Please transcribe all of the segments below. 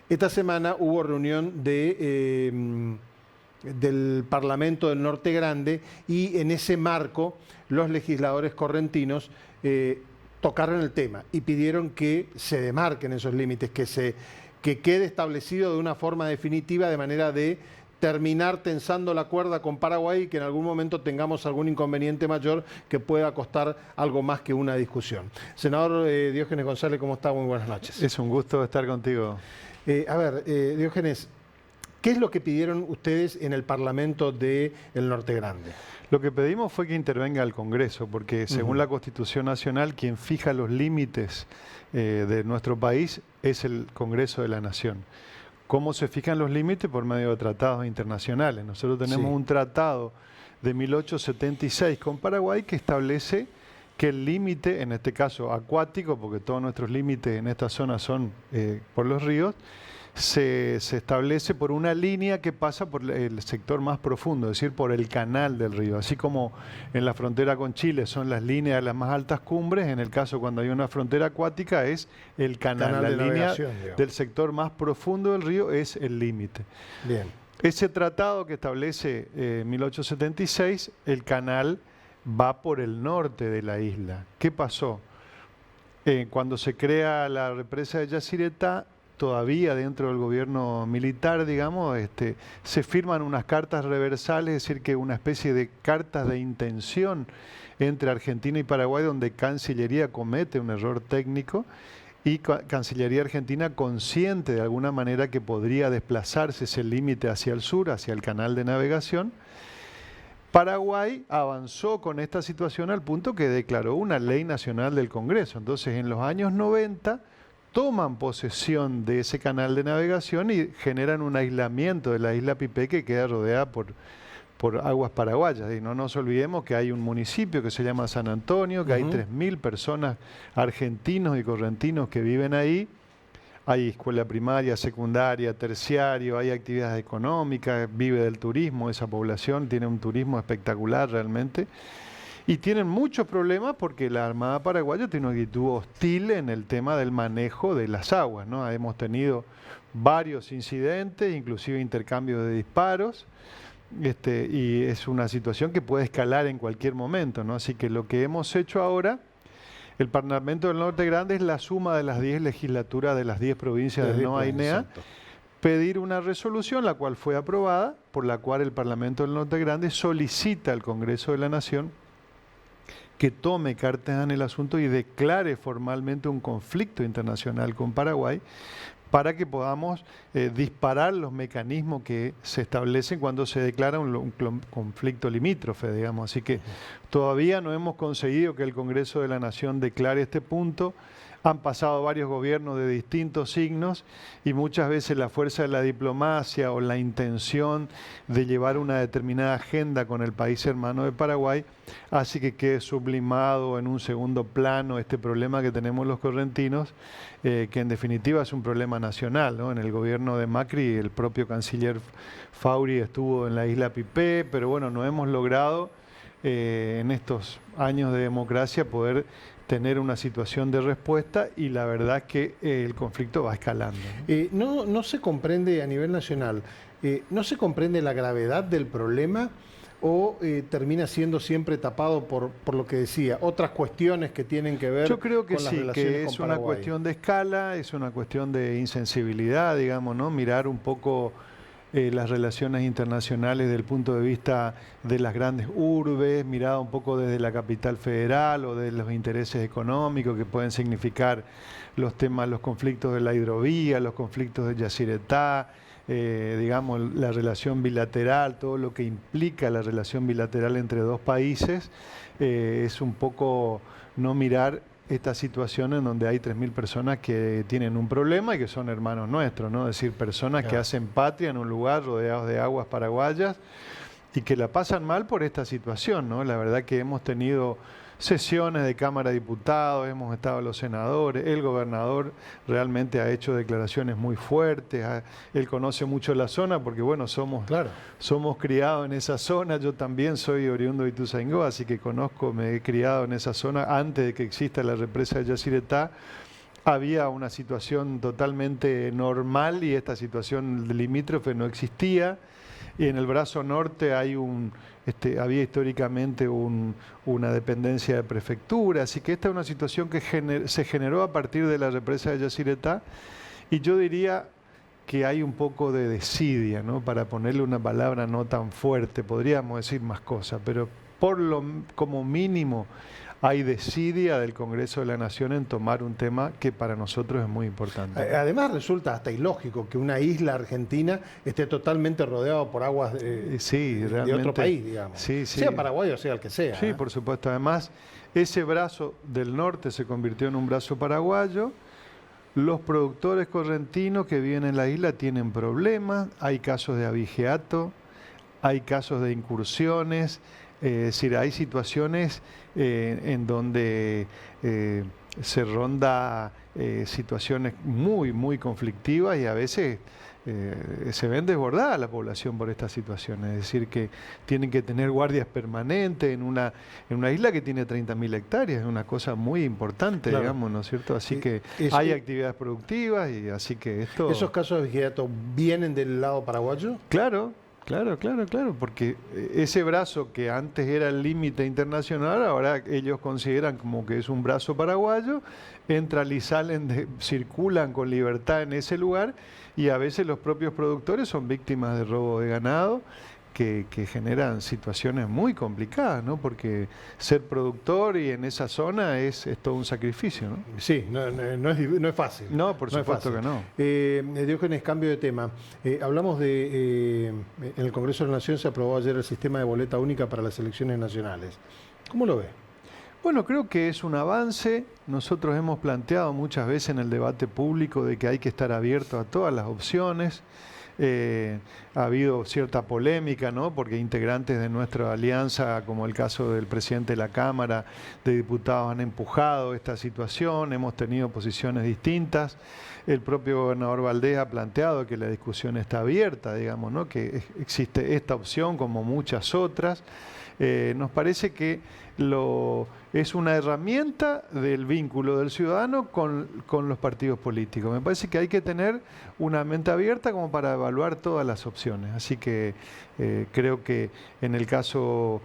Esta semana hubo reunión del Parlamento del Norte Grande y en ese marco los legisladores correntinos tocaron el tema y pidieron que se demarquen esos límites, que quede establecido de una forma definitiva de manera de terminar tensando la cuerda con Paraguay y que en algún momento tengamos algún inconveniente mayor que pueda costar algo más que una discusión. Senador Diógenes González, ¿cómo está? Muy buenas noches. Es un gusto estar contigo. Diógenes, ¿qué es lo que pidieron ustedes en el Parlamento del Norte Grande? Lo que pedimos fue que intervenga el Congreso, porque según la Constitución Nacional, quien fija los límites de nuestro país es el Congreso de la Nación. ¿Cómo se fijan los límites? Por medio de tratados internacionales. Nosotros tenemos un tratado de 1876 con Paraguay que establece que el límite, en este caso acuático, porque todos nuestros límites en esta zona son por los ríos, se establece por una línea que pasa por el sector más profundo, es decir, por el canal del río. Así como en la frontera con Chile son las líneas de las más altas cumbres, en el caso cuando hay una frontera acuática es el canal, la línea del sector más profundo del río es el límite. Bien. Ese tratado que establece 1876, el canal va por el norte de la isla. ¿Qué pasó? Cuando se crea la represa de Yacyretá, todavía dentro del gobierno militar, digamos, se firman unas cartas reversales, es decir, que una especie de cartas de intención entre Argentina y Paraguay, donde Cancillería comete un error técnico y Cancillería Argentina consciente de alguna manera que podría desplazarse ese límite hacia el sur, hacia el canal de navegación. Paraguay avanzó con esta situación al punto que declaró una ley nacional del Congreso. Entonces, en los años 90, toman posesión de ese canal de navegación y generan un aislamiento de la isla Pipé que queda rodeada por aguas paraguayas. Y no nos olvidemos que hay un municipio que se llama San Antonio, que hay 3.000 personas argentinos y correntinos que viven ahí. Hay escuela primaria, secundaria, terciario, hay actividades económicas, vive del turismo, esa población tiene un turismo espectacular realmente. Y tienen muchos problemas porque la Armada Paraguaya tiene una actitud hostil en el tema del manejo de las aguas, ¿no? Hemos tenido varios incidentes, inclusive intercambios de disparos, y es una situación que puede escalar en cualquier momento, ¿no? Así que lo que hemos hecho ahora, el Parlamento del Norte Grande es la suma de las 10 legislaturas de las 10 provincias del NOA y NEA, pedir una resolución, la cual fue aprobada, por la cual el Parlamento del Norte Grande solicita al Congreso de la Nación que tome cartas en el asunto y declare formalmente un conflicto internacional con Paraguay para que podamos disparar los mecanismos que se establecen cuando se declara un conflicto limítrofe, digamos. Así que todavía no hemos conseguido que el Congreso de la Nación declare este punto. Han pasado varios gobiernos de distintos signos y muchas veces la fuerza de la diplomacia o la intención de llevar una determinada agenda con el país hermano de Paraguay hace que quede sublimado en un segundo plano este problema que tenemos los correntinos, que en definitiva es un problema nacional, ¿no? En el gobierno de Macri el propio canciller Fauri estuvo en la isla Pipé, pero bueno, no hemos logrado en estos años de democracia poder tener una situación de respuesta y la verdad es que el conflicto va escalando. No se comprende a nivel nacional, no se comprende la gravedad del problema o termina siendo siempre tapado por lo que decía, otras cuestiones que tienen que ver Yo creo que con las sí, relaciones que con es una Paraguay. cuestión de escala, es una cuestión de insensibilidad, digamos, ¿no? Mirar un poco las relaciones internacionales desde el punto de vista de las grandes urbes, mirada un poco desde la capital federal o de los intereses económicos que pueden significar los temas, los conflictos de la hidrovía, los conflictos de Yacyretá, digamos, la relación bilateral, todo lo que implica la relación bilateral entre dos países, es un poco no mirar esta situación en donde hay 3.000 personas que tienen un problema y que son hermanos nuestros, ¿no? Es decir, personas que hacen patria en un lugar rodeados de aguas paraguayas y que la pasan mal por esta situación, ¿no? La verdad que hemos tenido sesiones de Cámara de Diputados, hemos estado los senadores, el gobernador realmente ha hecho declaraciones muy fuertes, él conoce mucho la zona porque bueno, somos criados en esa zona, yo también soy oriundo de Ituzaingó, así que conozco, me he criado en esa zona antes de que exista la represa de Yacyretá había una situación totalmente normal y esta situación limítrofe no existía. Y en el brazo norte hay había históricamente una dependencia de prefectura, así que esta es una situación que se generó a partir de la represa de Yacyretá, y yo diría que hay un poco de desidia, ¿no? Para ponerle una palabra no tan fuerte, podríamos decir más cosas, pero como mínimo hay desidia del Congreso de la Nación en tomar un tema que para nosotros es muy importante. Además resulta hasta ilógico que una isla argentina esté totalmente rodeada por aguas de otro país, digamos. Sí, sí. Sea Paraguay o sea el que sea. Sí, por supuesto. Además, ese brazo del norte se convirtió en un brazo paraguayo. Los productores correntinos que viven en la isla tienen problemas, hay casos de abigeato, hay casos de incursiones, es decir, hay situaciones en donde se ronda situaciones muy, muy conflictivas, y a veces se ven desbordada la población por estas situaciones. Es decir, que tienen que tener guardias permanentes en una isla que tiene 30.000 hectáreas, es una cosa muy importante, claro, digamos, ¿no es cierto? Así que hay actividades productivas, y así que esto... ¿Esos casos de abigeato vienen del lado paraguayo? Claro. Claro, porque ese brazo que antes era el límite internacional, ahora ellos consideran como que es un brazo paraguayo, entran y salen, circulan con libertad en ese lugar, y a veces los propios productores son víctimas de robo de ganado, que generan situaciones muy complicadas, ¿no? Porque ser productor y en esa zona es todo un sacrificio, ¿no? Sí, no es fácil. No, por supuesto que no. Diógenes, cambio de tema. Hablamos en el Congreso de la Nación se aprobó ayer el sistema de boleta única para las elecciones nacionales. ¿Cómo lo ve? Bueno, creo que es un avance. Nosotros hemos planteado muchas veces en el debate público de que hay que estar abierto a todas las opciones. Ha habido cierta polémica, ¿no? Porque integrantes de nuestra alianza, como el caso del presidente de la Cámara de Diputados, han empujado esta situación, hemos tenido posiciones distintas. El propio gobernador Valdés ha planteado que la discusión está abierta, digamos, ¿no? Que existe esta opción como muchas otras. Nos parece que es una herramienta del vínculo del ciudadano con los partidos políticos. Me parece que hay que tener una mente abierta como para evaluar todas las opciones. Así que creo que en el caso,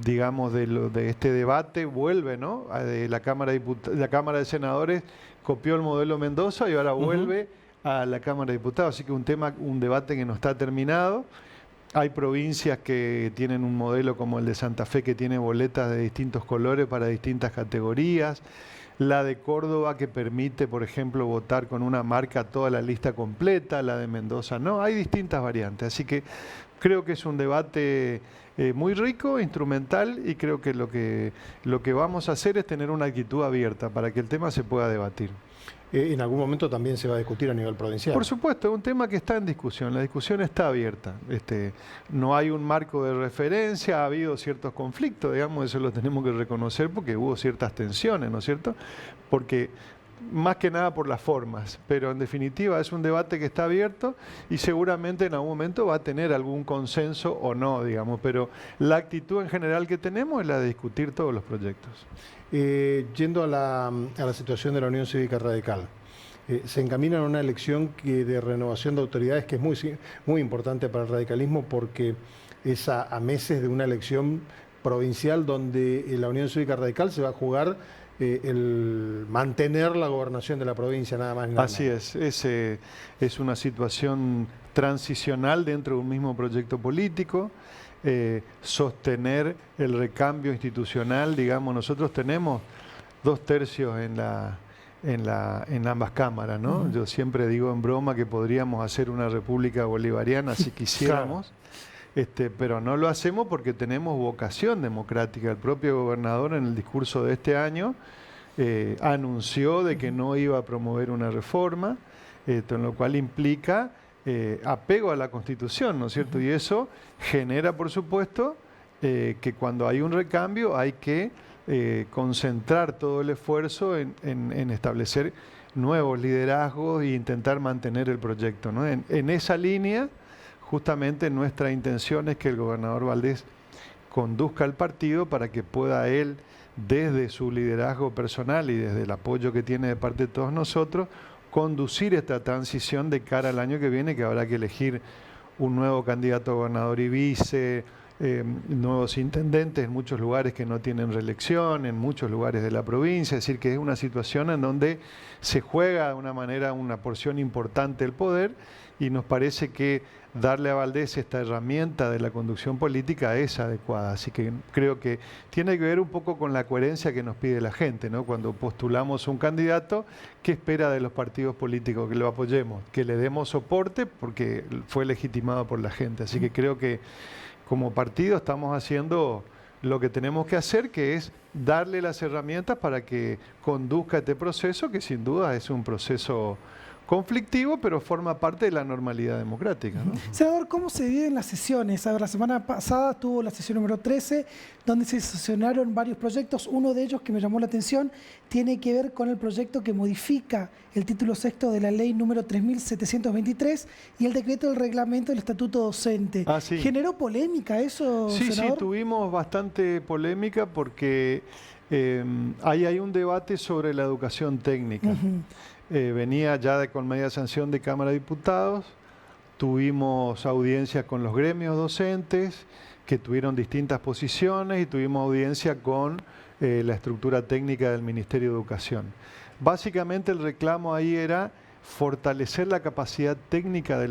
digamos, de este debate vuelve, ¿no? De la Cámara de Senadores copió el modelo Mendoza y ahora vuelve a la Cámara de Diputados. Así que un debate que no está terminado. Hay provincias que tienen un modelo como el de Santa Fe, que tiene boletas de distintos colores para distintas categorías. La de Córdoba, que permite, por ejemplo, votar con una marca toda la lista completa. La de Mendoza no. Hay distintas variantes. Así que creo que es un debate muy rico, instrumental, y creo que lo que vamos a hacer es tener una actitud abierta para que el tema se pueda debatir. En algún momento también se va a discutir a nivel provincial. Por supuesto, es un tema que está en discusión, la discusión está abierta. No hay un marco de referencia, ha habido ciertos conflictos, digamos, eso lo tenemos que reconocer porque hubo ciertas tensiones, ¿no es cierto? Porque más que nada por las formas, pero en definitiva es un debate que está abierto y seguramente en algún momento va a tener algún consenso o no, digamos, pero la actitud en general que tenemos es la de discutir todos los proyectos. Yendo a la situación de la Unión Cívica Radical, se encamina a una elección de renovación de autoridades que es muy importante para el radicalismo porque es a meses de una elección provincial donde la Unión Cívica Radical se va a jugar el mantener la gobernación de la provincia, nada más ni nada menos. Así es una situación transicional dentro de un mismo proyecto político. Sostener el recambio institucional, digamos, nosotros tenemos 2/3 en ambas cámaras, ¿no? Yo siempre digo en broma que podríamos hacer una república bolivariana si quisiéramos, claro. Pero no lo hacemos porque tenemos vocación democrática. El propio gobernador en el discurso de este año anunció de que no iba a promover una reforma, en lo cual implica apego a la Constitución, ¿no es cierto? Y eso genera, por supuesto, que cuando hay un recambio hay que concentrar todo el esfuerzo en establecer nuevos liderazgos e intentar mantener el proyecto, ¿no? En esa línea, justamente nuestra intención es que el gobernador Valdés conduzca el partido para que pueda él desde su liderazgo personal y desde el apoyo que tiene de parte de todos nosotros, conducir esta transición de cara al año que viene, que habrá que elegir un nuevo candidato a gobernador y vice, nuevos intendentes en muchos lugares que no tienen reelección, en muchos lugares de la provincia, es decir, que es una situación en donde se juega de una manera una porción importante del poder, y nos parece que darle a Valdés esta herramienta de la conducción política es adecuada. Así que creo que tiene que ver un poco con la coherencia que nos pide la gente, ¿no? Cuando postulamos un candidato, ¿qué espera de los partidos políticos? Que lo apoyemos, que le demos soporte porque fue legitimado por la gente. Así que creo que como partido estamos haciendo lo que tenemos que hacer, que es darle las herramientas para que conduzca este proceso, que sin duda es un proceso conflictivo, pero forma parte de la normalidad democrática, ¿no? Senador, ¿cómo se dividen las sesiones? A ver, la semana pasada tuvo la sesión número 13, donde se sesionaron varios proyectos. Uno de ellos que me llamó la atención tiene que ver con el proyecto que modifica el título sexto de la ley número 3723 y el decreto del reglamento del estatuto docente. Sí. ¿Generó polémica eso, senador? Sí, tuvimos bastante polémica porque ahí hay un debate sobre la educación técnica. Venía ya con media sanción de Cámara de Diputados, tuvimos audiencia con los gremios docentes que tuvieron distintas posiciones y tuvimos audiencia con la estructura técnica del Ministerio de Educación. Básicamente el reclamo ahí era fortalecer la capacidad técnica de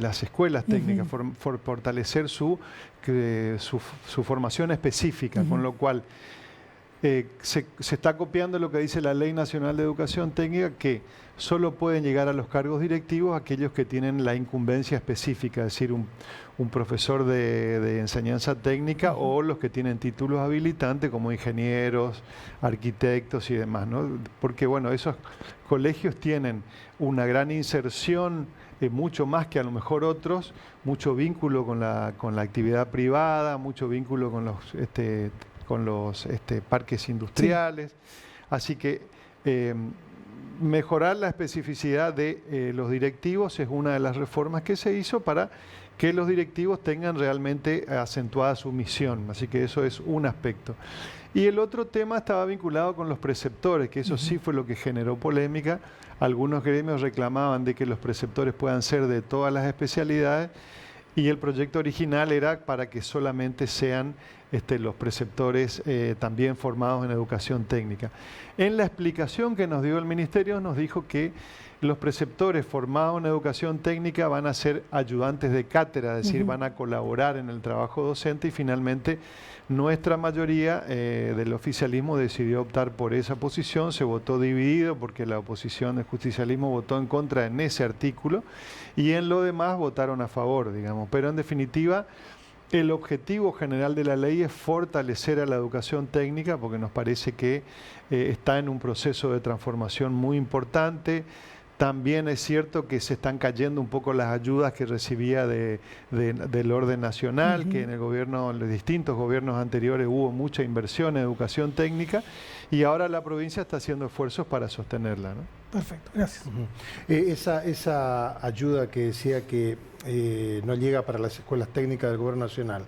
las escuelas técnicas, fortalecer su formación específica, con lo cual se está copiando lo que dice la Ley Nacional de Educación Técnica, que solo pueden llegar a los cargos directivos aquellos que tienen la incumbencia específica, es decir, un profesor de enseñanza técnica o los que tienen títulos habilitantes como ingenieros, arquitectos y demás, ¿no? Porque bueno, esos colegios tienen una gran inserción, mucho más que a lo mejor otros, mucho vínculo con la actividad privada, mucho vínculo con los parques industriales. Sí. Así que mejorar la especificidad de los directivos es una de las reformas que se hizo para que los directivos tengan realmente acentuada su misión. Así que eso es un aspecto. Y el otro tema estaba vinculado con los preceptores, que eso sí fue lo que generó polémica. Algunos gremios reclamaban de que los preceptores puedan ser de todas las especialidades, y el proyecto original era para que solamente sean los preceptores también formados en educación técnica. En la explicación que nos dio el Ministerio nos dijo que los preceptores formados en educación técnica van a ser ayudantes de cátedra, es decir, van a colaborar en el trabajo docente, y finalmente nuestra mayoría del oficialismo decidió optar por esa posición. Se votó dividido porque la oposición del justicialismo votó en contra en ese artículo y en lo demás votaron a favor, digamos. Pero en definitiva, el objetivo general de la ley es fortalecer a la educación técnica, porque nos parece que está en un proceso de transformación muy importante. También es cierto que se están cayendo un poco las ayudas que recibía del orden nacional, que en los distintos gobiernos anteriores hubo mucha inversión en educación técnica, y ahora la provincia está haciendo esfuerzos para sostenerla, ¿no? Perfecto, gracias. Esa ayuda que decía que no llega para las escuelas técnicas del gobierno nacional,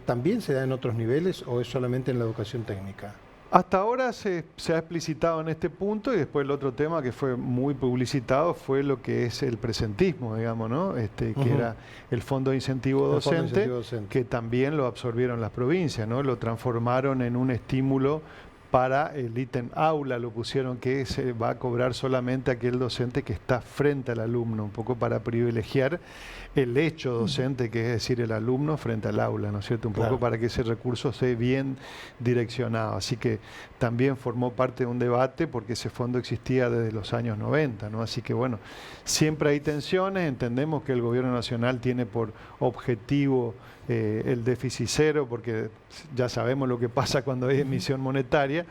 ¿también se da en otros niveles o es solamente en la educación técnica? Hasta ahora se ha explicitado en este punto, y después el otro tema que fue muy publicitado fue lo que es el presentismo, digamos, ¿no? Que era el Fondo de Incentivo Docente, que también lo absorbieron las provincias, ¿no? Lo transformaron en un estímulo para el ítem aula, lo pusieron que se va a cobrar solamente aquel docente que está frente al alumno, un poco para privilegiar el hecho docente, que es decir, el alumno frente al aula, ¿no es cierto? Un poco para que ese recurso sea bien direccionado. Así que también formó parte de un debate porque ese fondo existía desde los años 90, ¿no? Así que bueno, siempre hay tensiones, entendemos que el gobierno nacional tiene por objetivo el déficit cero, porque ya sabemos lo que pasa cuando hay emisión monetaria,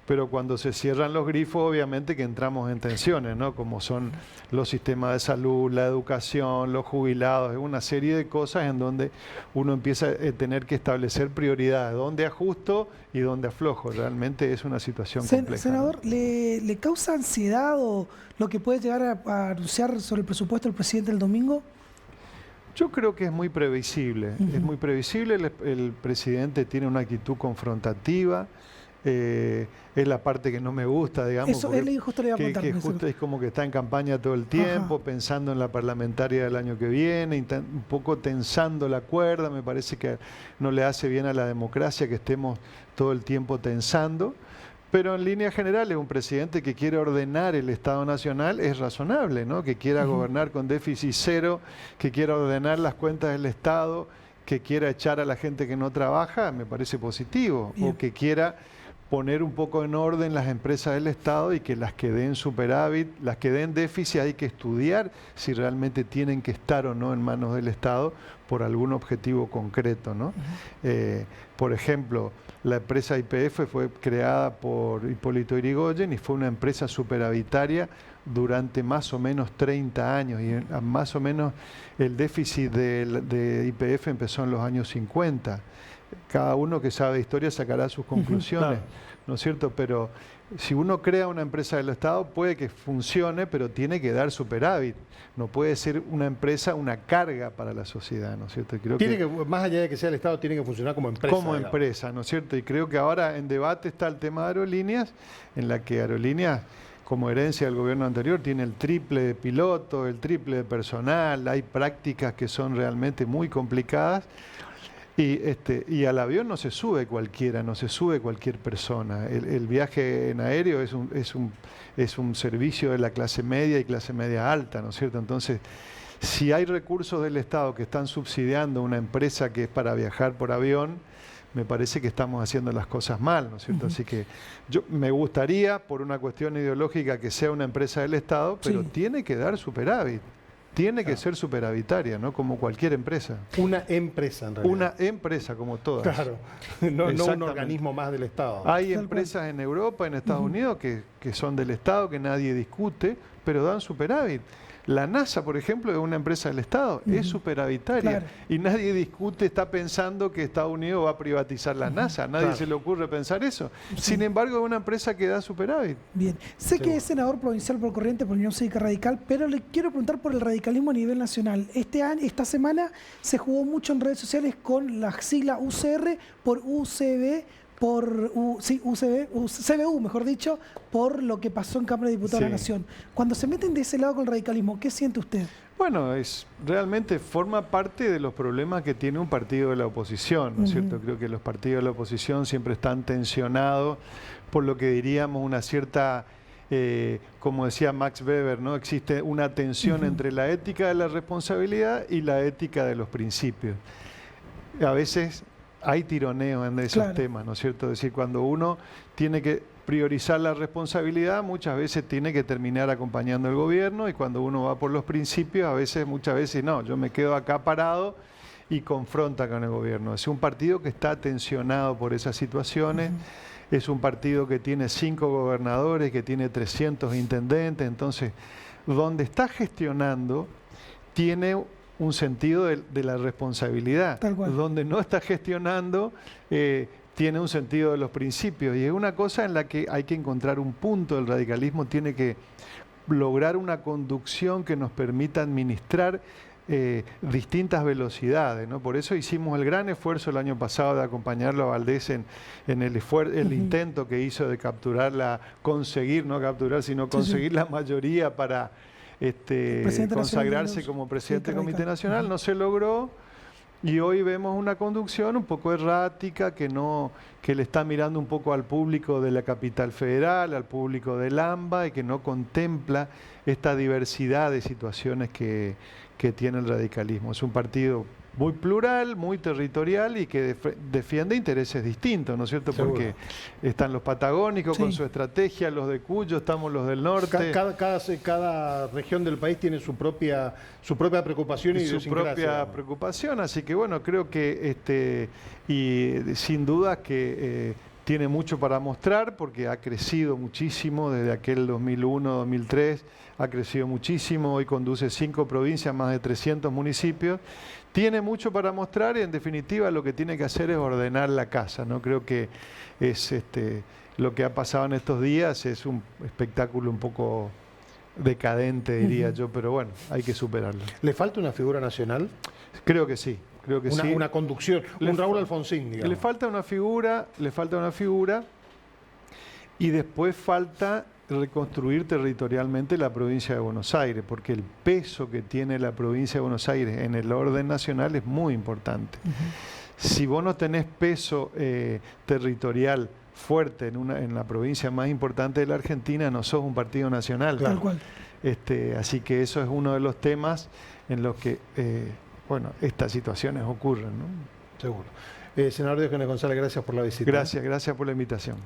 pero cuando se cierran los grifos, obviamente que entramos en tensiones, ¿no? Como son los sistemas de salud, la educación, los jubilados, una serie de cosas en donde uno empieza a tener que establecer prioridades, dónde ajusto y dónde aflojo. Realmente es una situación compleja. Senador, ¿no? ¿le causa ansiedad o lo que puede llegar a anunciar sobre el presupuesto del presidente el domingo? Yo creo que es muy previsible. Es muy previsible. El presidente tiene una actitud confrontativa. Es la parte que no me gusta, digamos. Eso él justo le iba a preguntar. Que justo es como que está en campaña todo el tiempo, pensando en la parlamentaria del año que viene, un poco tensando la cuerda. Me parece que no le hace bien a la democracia que estemos todo el tiempo tensando. Pero en línea general es un presidente que quiere ordenar el Estado Nacional, es razonable, ¿no? Que quiera gobernar con déficit cero, que quiera ordenar las cuentas del Estado, que quiera echar a la gente que no trabaja, me parece positivo. O que quiera poner un poco en orden las empresas del Estado y que las que den superávit, las que den déficit, hay que estudiar si realmente tienen que estar o no en manos del Estado por algún objetivo concreto, ¿no? Por ejemplo, la empresa YPF fue creada por Hipólito Yrigoyen y fue una empresa superavitaria durante más o menos 30 años y más o menos el déficit de YPF empezó en los años 50. Cada uno que sabe de historia sacará sus conclusiones, ¿no es cierto? Pero si uno crea una empresa del Estado puede que funcione, pero tiene que dar superávit. No puede ser una empresa una carga para la sociedad, ¿no es cierto? Creo que más allá de que sea el Estado, tiene que funcionar como empresa. Como empresa, ¿no es cierto? Y creo que ahora en debate está el tema de Aerolíneas, en la que Aerolíneas, como herencia del gobierno anterior, tiene el triple de pilotos, el triple de personal, hay prácticas que son realmente muy complicadas. Y al avión no se sube cualquiera, no se sube cualquier persona. El viaje en aéreo es un servicio de la clase media y clase media alta, ¿no es cierto? Entonces, si hay recursos del Estado que están subsidiando una empresa que es para viajar por avión, me parece que estamos haciendo las cosas mal, ¿no es cierto? Así que yo me gustaría, por una cuestión ideológica, que sea una empresa del Estado, pero tiene que dar superávit. Tiene que ser superavitaria, ¿no? Como cualquier empresa. Una empresa, en realidad. Una empresa, como todas. Claro, no un organismo más del Estado. Hay empresas en Europa, en Estados Unidos, que son del Estado, que nadie discute, pero dan superávit. La NASA, por ejemplo, es una empresa del Estado, es superavitaria. Y nadie discute, está pensando que Estados Unidos va a privatizar la NASA. Nadie se le ocurre pensar eso. Sin embargo, es una empresa que da superávit. Bien. Sé que es senador provincial por corriente por Unión Cívica Radical, pero le quiero preguntar por el radicalismo a nivel nacional. Esta semana se jugó mucho en redes sociales con la sigla UCR por UCB, CBU, mejor dicho, por lo que pasó en Cámara de Diputados de la Nación. Cuando se meten de ese lado con el radicalismo, ¿qué siente usted? Bueno, realmente forma parte de los problemas que tiene un partido de la oposición, ¿no es cierto? Creo que los partidos de la oposición siempre están tensionados por lo que diríamos una cierta, como decía Max Weber, ¿no? Existe una tensión entre la ética de la responsabilidad y la ética de los principios. A veces hay tironeo en esos temas, ¿no es cierto? Es decir, cuando uno tiene que priorizar la responsabilidad, muchas veces tiene que terminar acompañando al gobierno, y cuando uno va por los principios, muchas veces no, yo me quedo acá parado y confronta con el gobierno. Es un partido que está tensionado por esas situaciones, es un partido que tiene 5 gobernadores, que tiene 300 intendentes, entonces, donde está gestionando, tiene un sentido de la responsabilidad. Donde no está gestionando, tiene un sentido de los principios. Y es una cosa en la que hay que encontrar un punto. El radicalismo tiene que lograr una conducción que nos permita administrar distintas velocidades, ¿no? Por eso hicimos el gran esfuerzo el año pasado de acompañarlo a Valdés en el intento que hizo de conseguir la mayoría para consagrarse como presidente del Comité Nacional. No se logró, y hoy vemos una conducción un poco errática que le está mirando un poco al público de la capital federal, al público del AMBA, y que no contempla esta diversidad de situaciones que tiene el radicalismo. Es un partido muy plural, muy territorial y que defiende intereses distintos, ¿no es cierto? Seguro. Porque están los patagónicos con su estrategia, los de Cuyo, estamos los del norte. Cada región del país tiene su propia preocupación y su propia preocupación, así que bueno, creo que sin duda que tiene mucho para mostrar, porque ha crecido muchísimo desde aquel 2001, 2003, ha crecido muchísimo, hoy conduce 5 provincias, más de 300 municipios, tiene mucho para mostrar, y en definitiva lo que tiene que hacer es ordenar la casa, ¿no? Creo que es lo que ha pasado en estos días es un espectáculo un poco decadente, diría yo, pero bueno, hay que superarlo. ¿Le falta una figura nacional? Creo que sí, creo que sí. Una conducción, un Raúl Alfonsín, digamos. Le falta una figura, y después falta reconstruir territorialmente la provincia de Buenos Aires, porque el peso que tiene la provincia de Buenos Aires en el orden nacional es muy importante. Si vos no tenés peso territorial fuerte en la provincia más importante de la Argentina, no sos un partido nacional. Tal cual. Así que eso es uno de los temas en los que bueno, estas situaciones ocurren, ¿no? Seguro. Senador Diógenes González, gracias por la visita. Gracias por la invitación.